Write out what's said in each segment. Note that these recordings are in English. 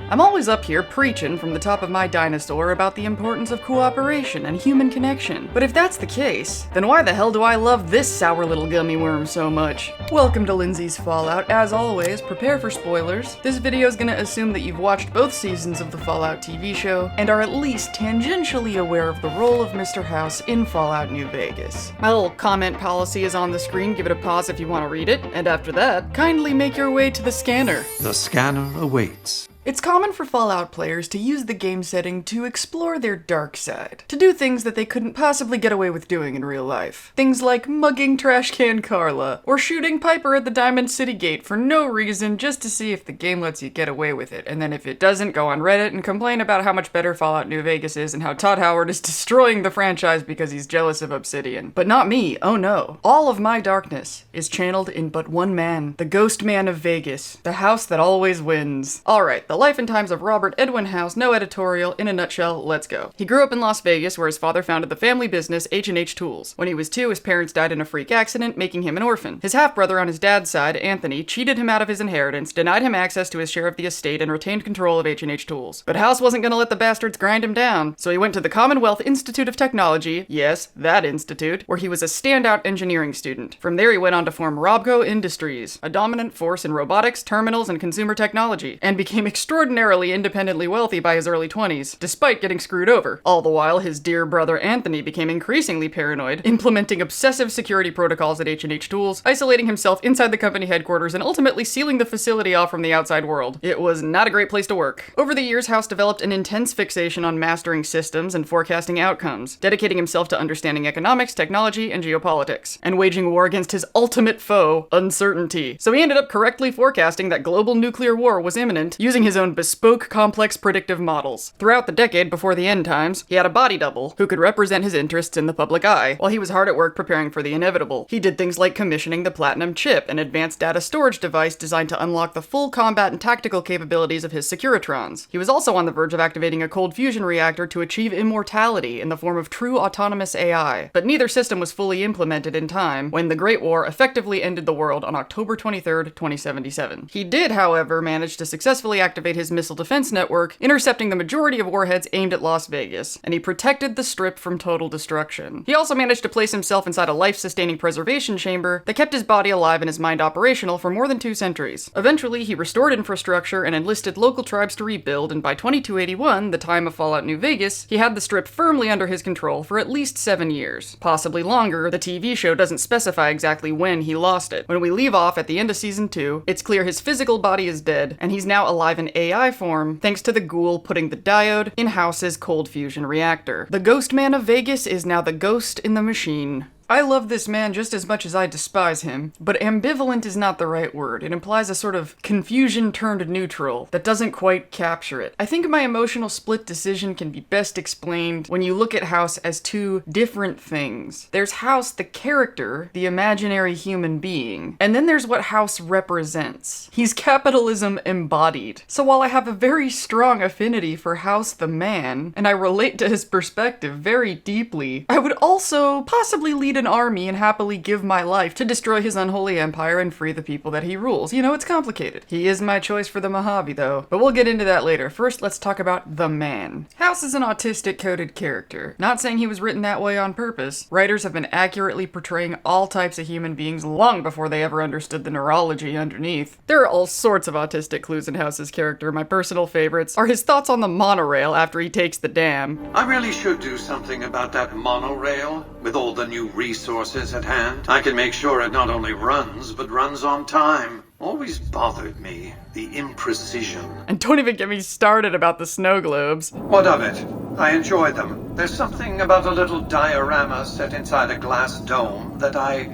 I'm always up here preaching from the top of my dinosaur about the importance of cooperation and human connection. But if that's the case, then why the hell do I love this sour little gummy worm so much? Welcome to Lindsay's Fallout. As always, prepare for spoilers. This video is gonna assume that you've watched both seasons of the Fallout TV show and are at least tangentially aware of the role of Mr. House in Fallout New Vegas. My little comment policy is on the screen, give it a pause if you want to read it, and after that, kindly make your way to the scanner. The scanner awaits. It's common for Fallout players to use the game setting to explore their dark side, to do things that they couldn't possibly get away with doing in real life. Things like mugging Trashcan Carla, or shooting Piper at the Diamond City Gate for no reason just to see if the game lets you get away with it, and then if it doesn't, go on Reddit and complain about how much better Fallout New Vegas is and how Todd Howard is destroying the franchise because he's jealous of Obsidian. But not me, oh no. All of my darkness is channeled in but one man, the Ghost Man of Vegas, the house that always wins. Alright, the life and times of Robert Edwin House, no editorial, in a nutshell, let's go. He grew up in Las Vegas where his father founded the family business H&H Tools. When he was 2, his parents died in a freak accident, making him an orphan. His half-brother on his dad's side, Anthony, cheated him out of his inheritance, denied him access to his share of the estate, and retained control of H&H Tools. But House wasn't gonna let the bastards grind him down, so he went to the Commonwealth Institute of Technology, yes, that institute, where he was a standout engineering student. From there he went on to form Robco Industries, a dominant force in robotics, terminals, and consumer technology, and became extraordinarily independently wealthy by his early 20s, despite getting screwed over. All the while, his dear brother Anthony became increasingly paranoid, implementing obsessive security protocols at H&H Tools, isolating himself inside the company headquarters, and ultimately sealing the facility off from the outside world. It was not a great place to work. Over the years, House developed an intense fixation on mastering systems and forecasting outcomes, dedicating himself to understanding economics, technology, and geopolitics, and waging war against his ultimate foe, uncertainty. So he ended up correctly forecasting that global nuclear war was imminent, using his own bespoke, complex predictive models. Throughout the decade before the end times, he had a body double who could represent his interests in the public eye, while he was hard at work preparing for the inevitable. He did things like commissioning the Platinum Chip, an advanced data storage device designed to unlock the full combat and tactical capabilities of his Securitrons. He was also on the verge of activating a cold fusion reactor to achieve immortality in the form of true autonomous AI, but neither system was fully implemented in time when the Great War effectively ended the world on October 23rd, 2077. He did, however, manage to successfully activate his missile defense network, intercepting the majority of warheads aimed at Las Vegas, and he protected the Strip from total destruction. He also managed to place himself inside a life-sustaining preservation chamber that kept his body alive and his mind operational for more than 2 centuries. Eventually, he restored infrastructure and enlisted local tribes to rebuild, and by 2281, the time of Fallout New Vegas, he had the Strip firmly under his control for at least 7 years. Possibly longer, the TV show doesn't specify exactly when he lost it. When we leave off at the end of Season 2, it's clear his physical body is dead, and he's now alive in AI form, thanks to the ghoul putting the diode in House's cold fusion reactor. The Ghost Man of Vegas is now the ghost in the machine. I love this man just as much as I despise him, but ambivalent is not the right word. It implies a sort of confusion turned neutral that doesn't quite capture it. I think my emotional split decision can be best explained when you look at House as 2 different things. There's House, the character, the imaginary human being, and then there's what House represents. He's capitalism embodied. So while I have a very strong affinity for House the man, and I relate to his perspective very deeply, I would also possibly lead an army and happily give my life to destroy his unholy empire and free the people that he rules. You know, it's complicated. He is my choice for the Mojave, though. But we'll get into that later. First, let's talk about the man. House is an autistic-coded character. Not saying he was written that way on purpose. Writers have been accurately portraying all types of human beings long before they ever understood the neurology underneath. There are all sorts of autistic clues in House's character. My personal favorites are his thoughts on the monorail after he takes the dam. I really should do something about that monorail. With all the new resources at hand, I can make sure it not only runs, but runs on time. Always bothered me, the imprecision. And don't even get me started about the snow globes. What of it? I enjoy them. There's something about a little diorama set inside a glass dome that I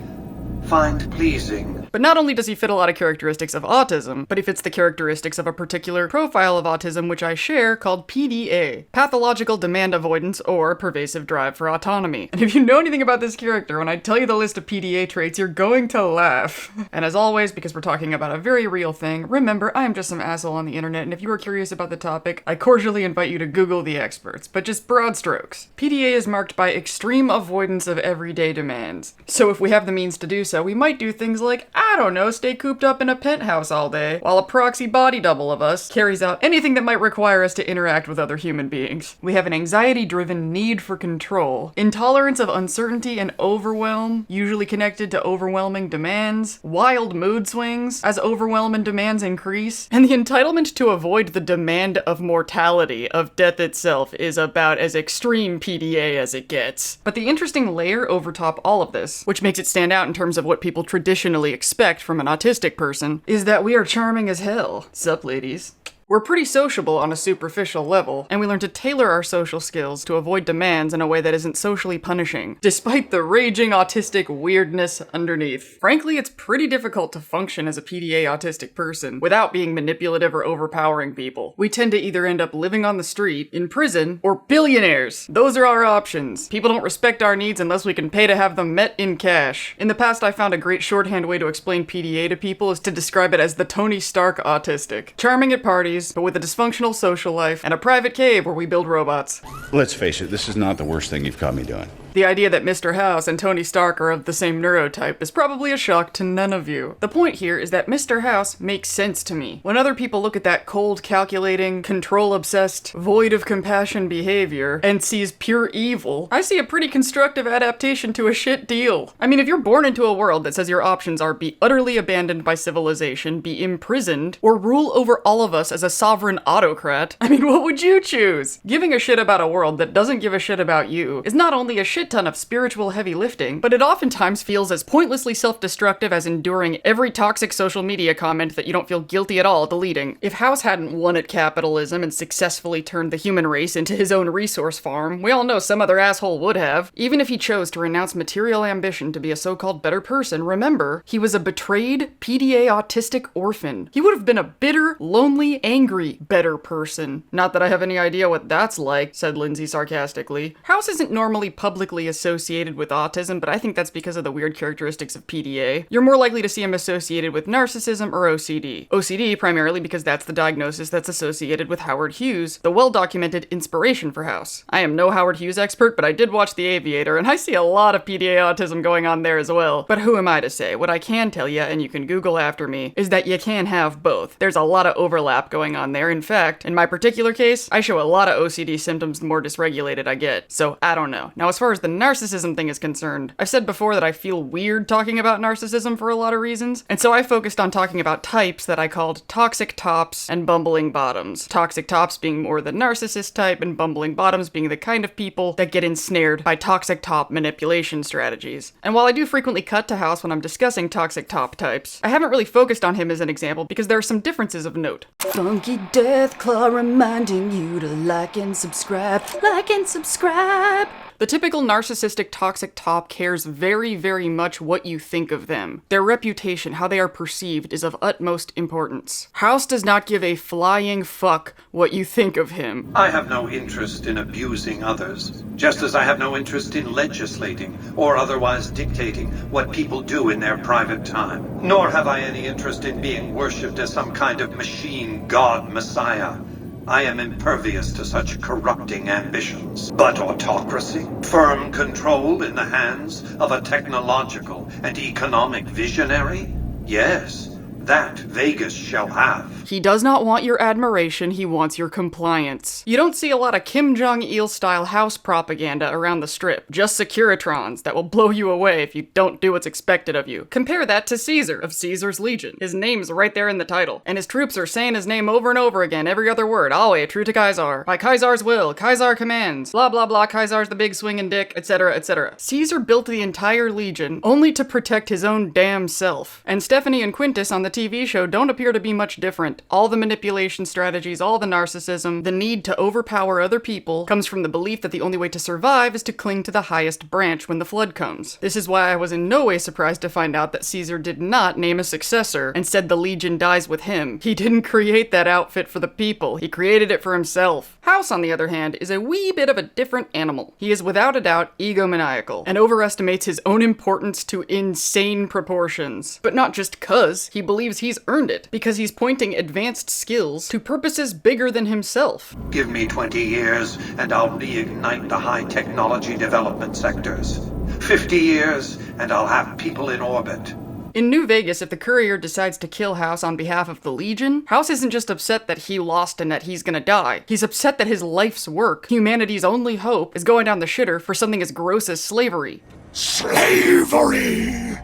find pleasing. But not only does he fit a lot of characteristics of autism, but he fits the characteristics of a particular profile of autism which I share called PDA, pathological demand avoidance or pervasive drive for autonomy. And if you know anything about this character, when I tell you the list of PDA traits, you're going to laugh. And as always, because we're talking about a very real thing, remember, I am just some asshole on the internet, and if you are curious about the topic, I cordially invite you to Google the experts, but just broad strokes. PDA is marked by extreme avoidance of everyday demands. So if we have the means to do so, we might do things like I don't know, stay cooped up in a penthouse all day, while a proxy body double of us carries out anything that might require us to interact with other human beings. We have an anxiety-driven need for control, intolerance of uncertainty and overwhelm, usually connected to overwhelming demands, wild mood swings as overwhelming demands increase, and the entitlement to avoid the demand of mortality, of death itself, is about as extreme PDA as it gets. But the interesting layer overtop all of this, which makes it stand out in terms of what people traditionally expect from an autistic person, is that we are charming as hell. Sup, ladies? We're pretty sociable on a superficial level, and we learn to tailor our social skills to avoid demands in a way that isn't socially punishing, despite the raging autistic weirdness underneath. Frankly, it's pretty difficult to function as a PDA autistic person without being manipulative or overpowering people. We tend to either end up living on the street, in prison, or billionaires. Those are our options. People don't respect our needs unless we can pay to have them met in cash. In the past, I found a great shorthand way to explain PDA to people is to describe it as the Tony Stark autistic. Charming at parties, but with a dysfunctional social life and a private cave where we build robots. Let's face it, this is not the worst thing you've caught me doing. The idea that Mr. House and Tony Stark are of the same neurotype is probably a shock to none of you. The point here is that Mr. House makes sense to me. When other people look at that cold, calculating, control-obsessed, void of compassion behavior and sees pure evil, I see a pretty constructive adaptation to a shit deal. I mean, if you're born into a world that says your options are be utterly abandoned by civilization, be imprisoned, or rule over all of us as a sovereign autocrat, I mean, what would you choose? Giving a shit about a world that doesn't give a shit about you is not only a shit ton of spiritual heavy lifting, but it oftentimes feels as pointlessly self-destructive as enduring every toxic social media comment that you don't feel guilty at all deleting. If House hadn't won at capitalism and successfully turned the human race into his own resource farm, we all know some other asshole would have. Even if he chose to renounce material ambition to be a so-called better person, remember, he was a betrayed, PDA autistic orphan. He would have been a bitter, lonely, angry, better person. Not that I have any idea what that's like, said Lindsay sarcastically. House isn't normally publicly associated with autism, but I think that's because of the weird characteristics of PDA. You're more likely to see him associated with narcissism or OCD. OCD primarily because that's the diagnosis that's associated with Howard Hughes, the well-documented inspiration for House. I am no Howard Hughes expert, but I did watch The Aviator, and I see a lot of PDA autism going on there as well. But who am I to say? What I can tell you, and you can Google after me, is that you can have both. There's a lot of overlap going on there. In fact, in my particular case, I show a lot of OCD symptoms the more dysregulated I get. So, I don't know. Now, as far as the narcissism thing is concerned, I've said before that I feel weird talking about narcissism for a lot of reasons, and so I focused on talking about types that I called toxic tops and bumbling bottoms. Toxic tops being more the narcissist type, and bumbling bottoms being the kind of people that get ensnared by toxic top manipulation strategies. And while I do frequently cut to House when I'm discussing toxic top types, I haven't really focused on him as an example because there are some differences of note. Funky Death Claw reminding you to like and subscribe. Like and subscribe! The typical narcissistic toxic top cares very, very much what you think of them. Their reputation, how they are perceived, is of utmost importance. House does not give a flying fuck what you think of him. I have no interest in abusing others, just as I have no interest in legislating or otherwise dictating what people do in their private time. Nor have I any interest in being worshipped as some kind of machine god messiah. I am impervious to such corrupting ambitions. But autocracy? Firm control in the hands of a technological and economic visionary? Yes, that Vegas shall have. He does not want your admiration, he wants your compliance. You don't see a lot of Kim Jong-il style House propaganda around the strip. Just Securitrons that will blow you away if you don't do what's expected of you. Compare that to Caesar of Caesar's Legion. His name's right there in the title. And his troops are saying his name over and over again, every other word. Always true to Caesar. By Caesar's will, Caesar commands. Blah blah blah, Caesar's the big swinging dick, etc. etc. Caesar built the entire Legion only to protect his own damn self. And Stephanie and Quintus on the TV show don't appear to be much different. All the manipulation strategies, all the narcissism, the need to overpower other people comes from the belief that the only way to survive is to cling to the highest branch when the flood comes. This is why I was in no way surprised to find out that Caesar did not name a successor and said the Legion dies with him. He didn't create that outfit for the people. He created it for himself. House, on the other hand, is a wee bit of a different animal. He is without a doubt egomaniacal and overestimates his own importance to insane proportions. But not just cuz, he believes he's earned it, because he's pointing advanced skills to purposes bigger than himself. Give me 20 years and I'll reignite the high technology development sectors. 50 years and I'll have people in orbit. In New Vegas, if the courier decides to kill House on behalf of the Legion, House isn't just upset that he lost and that he's gonna die. He's upset that his life's work, humanity's only hope, is going down the shitter for something as gross as slavery. Slavery!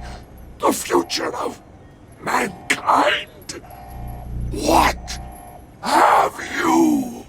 The future of mankind! What have you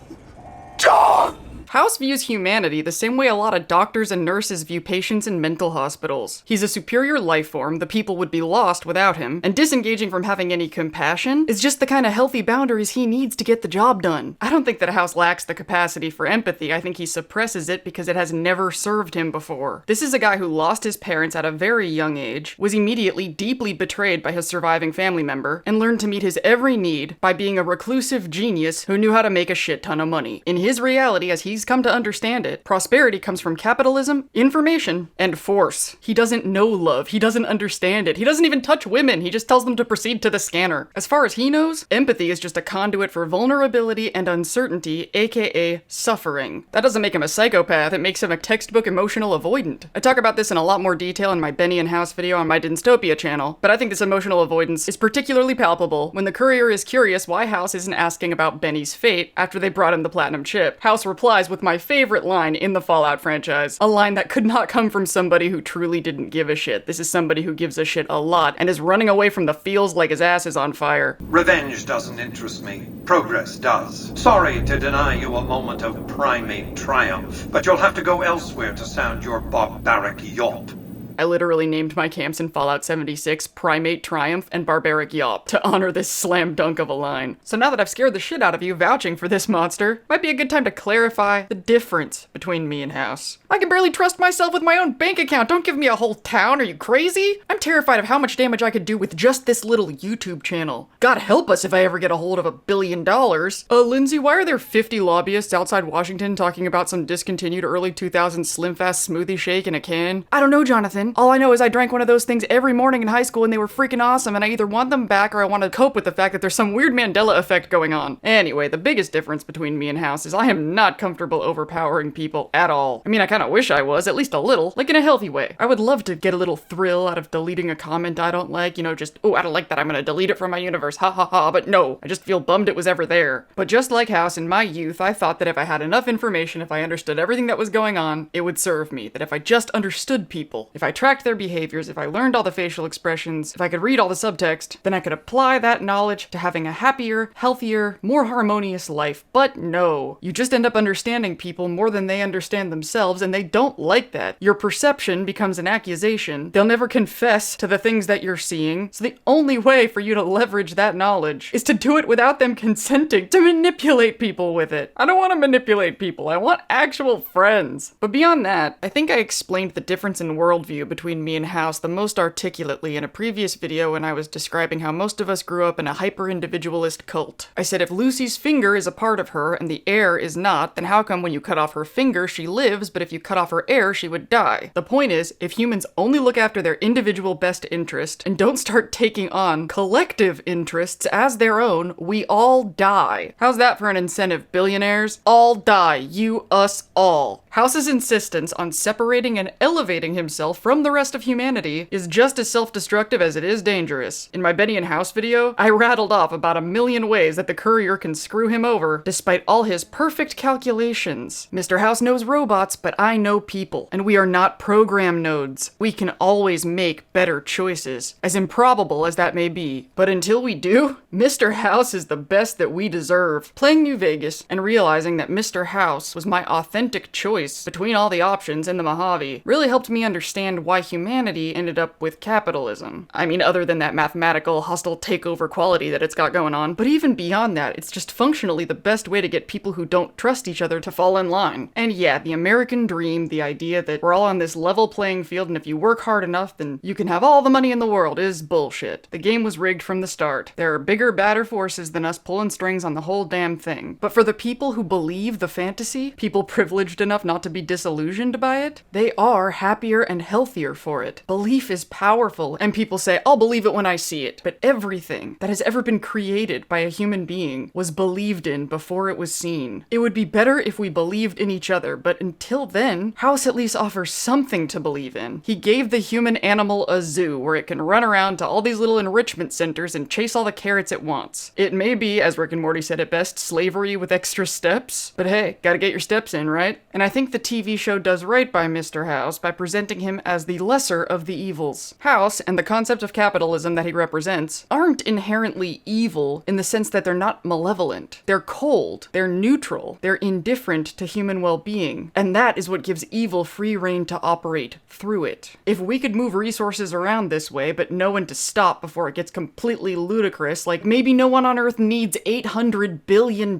done? House views humanity the same way a lot of doctors and nurses view patients in mental hospitals. He's a superior life form, the people would be lost without him, and disengaging from having any compassion is just the kind of healthy boundaries he needs to get the job done. I don't think that House lacks the capacity for empathy, I think he suppresses it because it has never served him before. This is a guy who lost his parents at a very young age, was immediately deeply betrayed by his surviving family member, and learned to meet his every need by being a reclusive genius who knew how to make a shit ton of money. In his reality, as he's come to understand it, prosperity comes from capitalism, information, and force. He doesn't know love. He doesn't understand it. He doesn't even touch women. He just tells them to proceed to the scanner. As far as he knows, empathy is just a conduit for vulnerability and uncertainty, aka suffering. That doesn't make him a psychopath. It makes him a textbook emotional avoidant. I talk about this in a lot more detail in my Benny and House video on my Dystopia channel, but I think this emotional avoidance is particularly palpable when the courier is curious why House isn't asking about Benny's fate after they brought him the platinum chip. House replies with my favorite line in the Fallout franchise, a line that could not come from somebody who truly didn't give a shit. This is somebody who gives a shit a lot and is running away from the fields like his ass is on fire. Revenge doesn't interest me. Progress does. Sorry to deny you a moment of primate triumph, but you'll have to go elsewhere to sound your barbaric yawp. I literally named my camps in Fallout 76 Primate Triumph and Barbaric Yawp to honor this slam dunk of a line. So now that I've scared the shit out of you vouching for this monster, might be a good time to clarify the difference between me and House. I can barely trust myself with my own bank account. Don't give me a whole town. Are you crazy? I'm terrified of how much damage I could do with just this little YouTube channel. God help us if I ever get a hold of $1 billion. Lindsay, why are there 50 lobbyists outside Washington talking about some discontinued early 2000s Slim Fast smoothie shake in a can? I don't know, Jonathan. All I know is I drank one of those things every morning in high school and they were freaking awesome, and I either want them back or I want to cope with the fact that there's some weird Mandela effect going on. Anyway, the biggest difference between me and House is I am not comfortable overpowering people at all. I mean, I kind of wish I was, at least a little, like in a healthy way. I would love to get a little thrill out of deleting a comment I don't like, just, oh, I don't like that, I'm gonna delete it from my universe, ha ha ha, but no, I just feel bummed it was ever there. But just like House, in my youth, I thought that if I had enough information, if I understood everything that was going on, it would serve me. That if I just understood people, if I tracked their behaviors, if I learned all the facial expressions, if I could read all the subtext, then I could apply that knowledge to having a happier, healthier, more harmonious life. But no, you just end up understanding people more than they understand themselves, and they don't like that. Your perception becomes an accusation. They'll never confess to the things that you're seeing, so the only way for you to leverage that knowledge is to do it without them consenting, to manipulate people with it. I don't want to manipulate people, I want actual friends. But beyond that, I think I explained the difference in worldview between me and House the most articulately in a previous video when I was describing how most of us grew up in a hyper-individualist cult. I said if Lucy's finger is a part of her and the air is not, then how come when you cut off her finger she lives, but if you cut off her air she would die? The point is, if humans only look after their individual best interest and don't start taking on collective interests as their own, we all die. How's that for an incentive, billionaires? All die. You, us, all. House's insistence on separating and elevating himself from the rest of humanity is just as self-destructive as it is dangerous. In my Benny and House video, I rattled off about 1,000,000 ways that the courier can screw him over, despite all his perfect calculations. Mr. House knows robots, but I know people, and we are not program nodes. We can always make better choices, as improbable as that may be. But until we do, Mr. House is the best that we deserve. Playing New Vegas and realizing that Mr. House was my authentic choice between all the options in the Mojave really helped me understand why humanity ended up with capitalism. I mean, other than that mathematical, hostile takeover quality that it's got going on. But even beyond that, it's just functionally the best way to get people who don't trust each other to fall in line. And yeah, the American dream, the idea that we're all on this level playing field and if you work hard enough, then you can have all the money in the world is bullshit. The game was rigged from the start. There are bigger, badder forces than us pulling strings on the whole damn thing. But for the people who believe the fantasy, people privileged enough not to be disillusioned by it. They are happier and healthier for it. Belief is powerful, and people say, I'll believe it when I see it. But everything that has ever been created by a human being was believed in before it was seen. It would be better if we believed in each other, but until then, House at least offers something to believe in. He gave the human animal a zoo where it can run around to all these little enrichment centers and chase all the carrots it wants. It may be, as Rick and Morty said it best, slavery with extra steps, but hey, gotta get your steps in, right? And I think the TV show does right by Mr. House by presenting him as the lesser of the evils. House, and the concept of capitalism that he represents, aren't inherently evil in the sense that they're not malevolent. They're cold, they're neutral, they're indifferent to human well-being, and that is what gives evil free rein to operate through it. If we could move resources around this way, but know when to stop before it gets completely ludicrous, like maybe no one on Earth needs $800 billion,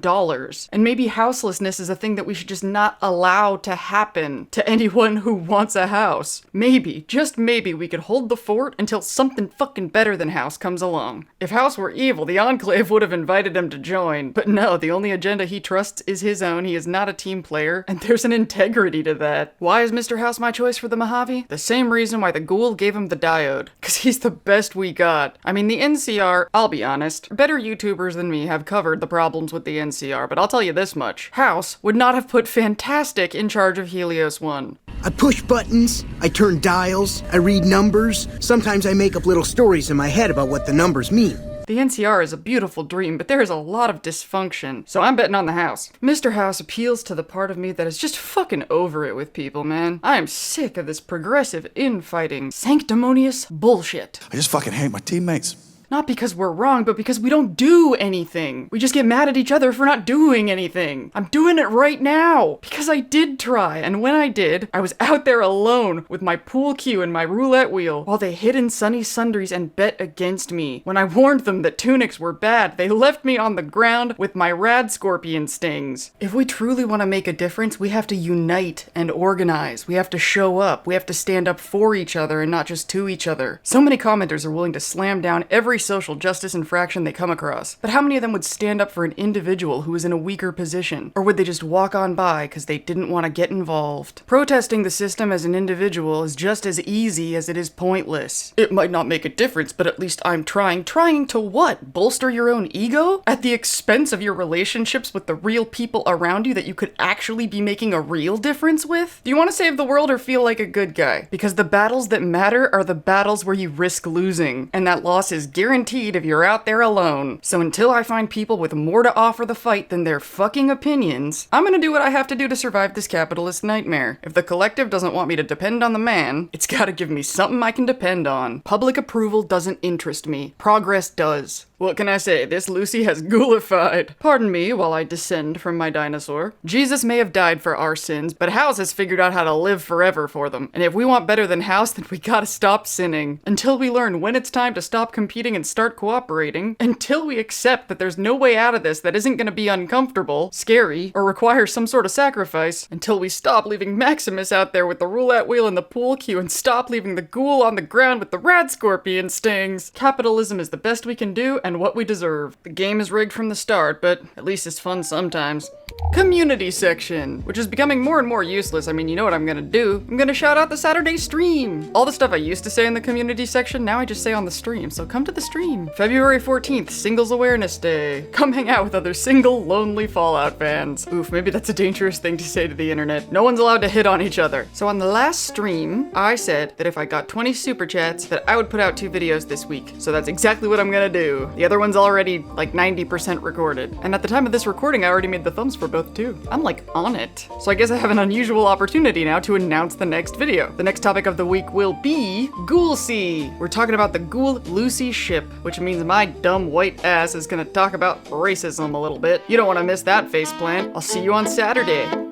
and maybe houselessness is a thing that we should just not allow to happen to anyone who wants a house. Maybe, just maybe, we could hold the fort until something fucking better than House comes along. If House were evil, the Enclave would have invited him to join, but no, the only agenda he trusts is his own. He is not a team player, and there's an integrity to that. Why is Mr. House my choice for the Mojave? The same reason why the Ghoul gave him the Diode, cause he's the best we got. I mean, the NCR, I'll be honest, better YouTubers than me have covered the problems with the NCR, but I'll tell you this much. House would not have put Fantastic in charge of Helios 1. I push buttons, I turn dials, I read numbers. Sometimes I make up little stories in my head about what the numbers mean. The NCR is a beautiful dream, but there is a lot of dysfunction, so I'm betting on the House. Mr. House appeals to the part of me that is just fucking over it with people, man. I am sick of this progressive infighting, sanctimonious bullshit. I just fucking hate my teammates. Not because we're wrong, but because we don't do anything. We just get mad at each other for not doing anything. I'm doing it right now because I did try, and when I did, I was out there alone with my pool cue and my roulette wheel while they hid in sunny sundries and bet against me. When I warned them that tunics were bad, they left me on the ground with my rad scorpion stings. If we truly want to make a difference, we have to unite and organize. We have to show up. We have to stand up for each other and not just to each other. So many commenters are willing to slam down every social justice infraction they come across. But how many of them would stand up for an individual who is in a weaker position? Or would they just walk on by because they didn't want to get involved? Protesting the system as an individual is just as easy as it is pointless. It might not make a difference, but at least I'm trying. Trying to what? Bolster your own ego? At the expense of your relationships with the real people around you that you could actually be making a real difference with? Do you want to save the world or feel like a good guy? Because the battles that matter are the battles where you risk losing, and that loss is guaranteed if you're out there alone. So until I find people with more to offer the fight than their fucking opinions, I'm gonna do what I have to do to survive this capitalist nightmare. If the collective doesn't want me to depend on the man, it's gotta give me something I can depend on. Public approval doesn't interest me. Progress does. What can I say? This Lucy has ghoulified. Pardon me while I descend from my dinosaur. Jesus may have died for our sins, but House has figured out how to live forever for them. And if we want better than House, then we gotta stop sinning. Until we learn when it's time to stop competing and start cooperating. Until we accept that there's no way out of this that isn't gonna be uncomfortable, scary, or require some sort of sacrifice. Until we stop leaving Maximus out there with the roulette wheel and the pool cue and stop leaving the Ghoul on the ground with the rad scorpion stings. Capitalism is the best we can do and what we deserve. The game is rigged from the start, but at least it's fun sometimes. Community section, which is becoming more and more useless. I mean, you know what I'm gonna do? I'm gonna shout out the Saturday stream. All the stuff I used to say in the community section, now I just say on the stream, so come to the stream. February 14th, Singles Awareness Day. Come hang out with other single, lonely Fallout fans. Oof, maybe that's a dangerous thing to say to the internet. No one's allowed to hit on each other. So on the last stream, I said that if I got 20 super chats, that I would put out 2 videos this week. So that's exactly what I'm gonna do. The other one's already like 90% recorded. And at the time of this recording, I already made the thumbs for both too. I'm like on it. So I guess I have an unusual opportunity now to announce the next video. The next topic of the week will be Ghoul-C. We're talking about the Ghoul-Lucy ship, which means my dumb white ass is gonna talk about racism a little bit. You don't want to miss that faceplant. I'll see you on Saturday.